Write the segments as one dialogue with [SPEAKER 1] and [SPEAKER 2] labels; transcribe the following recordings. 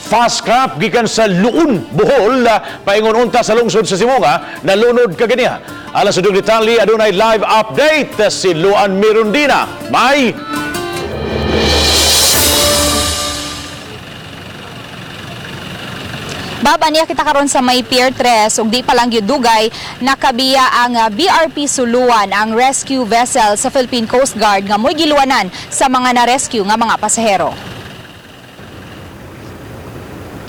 [SPEAKER 1] Fastcraft gikan sa Loon, Bohol, paingon unta sa lungsod sa Sibonga, Nalunod kaganiya. Alang sa detalye, adunay live update si Luan Mirundina. May
[SPEAKER 2] Baba niya kita karon sa may Pier 3 ug di pa lang gyud dugay nakabiya ang BRP Suluan, ang rescue vessel sa Philippine Coast Guard nga mo'y giluwanan sa mga na-rescue nga mga pasahero.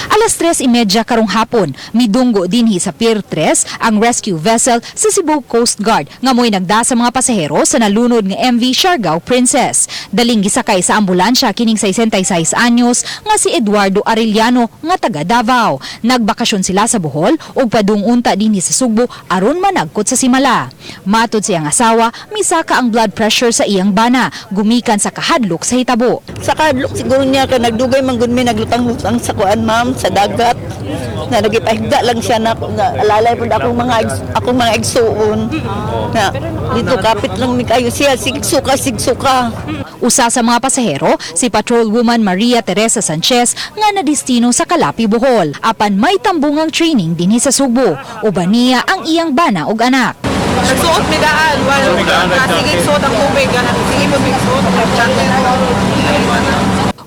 [SPEAKER 2] Alas 3:30 karong hapon, midunggo dinhi sa Pier 3 ang rescue vessel sa Cebu Coast Guard nga mo'y nagda sa mga pasahero sa nalunod nga MV Siargao Princess. Daling gisakay sa ambulansya kining 66 anyos nga si Eduardo Arellano nga taga Davao. Nagbakasyon sila sa Bohol ug padung unta dinhi sa Sugbo aron managkot sa Simala. Matod siyang asawa, misaka ang blood pressure sa iyang bana, gumikan sa kahadlok sa hitabo.
[SPEAKER 3] Sa kahadlok siguro niya ka nagdugay man gud mi naglutang-lutang sa kuan ma'am sa dagat na nagipahigda lang siya na alalay pud akong mga igsuon na dito kapit lang mi kayo siya sigsuka.
[SPEAKER 2] Usa sa mga pasahero si patrolwoman Maria Teresa Sanchez nga nadistino sa Calapi, Bohol. Apan may tambungang training dinhi sa Sugbo. Uban niya ang iyang bana ug anak.
[SPEAKER 4] Nagsuot mi daan while sige suot ang tubig sige mo bigsuot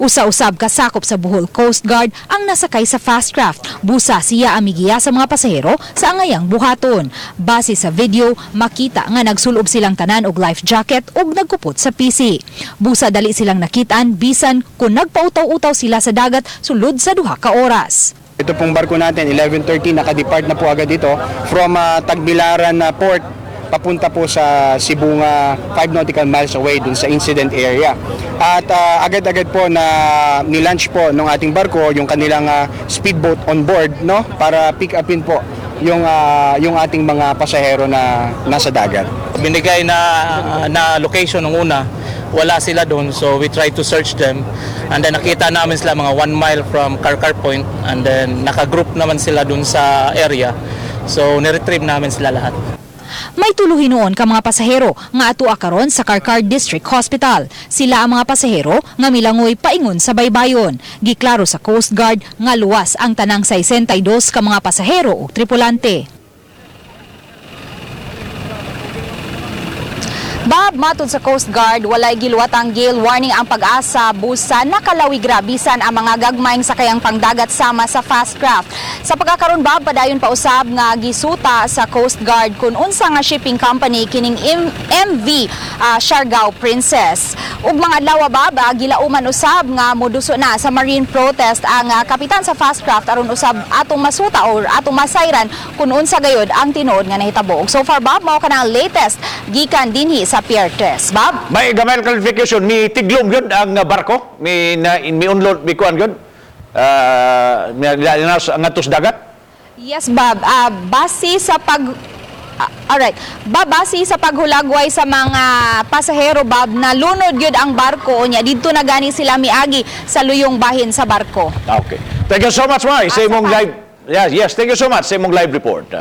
[SPEAKER 2] Usa-usab kasakop sa Bohol Coast Guard ang nasakay sa Fastcraft. Busa siya amigiya sa mga pasahero sa angayang buhaton. Base sa video, makita nga nagsulob silang tanan og life jacket ug nagkupot sa PC. Busa dali silang nakitaan bisan kung nagpautaw-utaw sila sa dagat sulod sa duha ka oras.
[SPEAKER 5] Ito pong barko natin, 11:30, nakadepart na po agad dito from Tagbilaran Port papunta po sa Sibonga, 5 nautical miles away dun sa incident area. At agad-agad po na nilaunch po ng ating barko yung kanilang speedboat on board, no, para pick upin po yung ating mga pasahero na nasa dagat.
[SPEAKER 6] Binigay na location ng una, wala sila doon, so we try to search them, and then nakita namin sila mga 1 mile from Karkar Point, and then naka-group naman sila doon sa area, so niretrieve namin sila lahat.
[SPEAKER 2] May tuluhin noon ka mga pasahero nga atua karon sa Karkar District Hospital. Sila ang mga pasahero nga milangoy paingon sa baybayon. Giklaro sa Coast Guard nga luwas ang tanang 62 ka mga pasahero ug tripulante. Bob, matod sa Coast Guard, walay giluwatang gale warning ang pag-asa busa nakalawigra bisan ang mga gagmayng sakayang pangdagat sama sa Fastcraft. Sa pagkakaroon, Bob, padayon pa usab nga gisuta sa Coast Guard kung unsa nga shipping company kining MV Siargao Princess. Ug mga adlaw, Bob, gilauman usab nga moduso na sa marine protest ang kapitan sa Fastcraft aron usab atong masuta or atong masayran kung unsa gayud ang tinuod nga nahitabo. So far, Bob, mao kana ang latest gikan dinhi sa Pier 3. Bob?
[SPEAKER 1] may gamay clarification, mi tiglom yun ang barko, mi unload, mi kuan yun, ang atos dagat.
[SPEAKER 2] Yes, Bob. Base sa base sa paghulagway sa mga pasahero, Bob, nalunod yun ang barko niya. Dito na gani sila miagi sa luyong bahin sa barko.
[SPEAKER 1] Okay. Thank you so much, Mai. Sa imong live. Yes, thank you so much sa imong live report.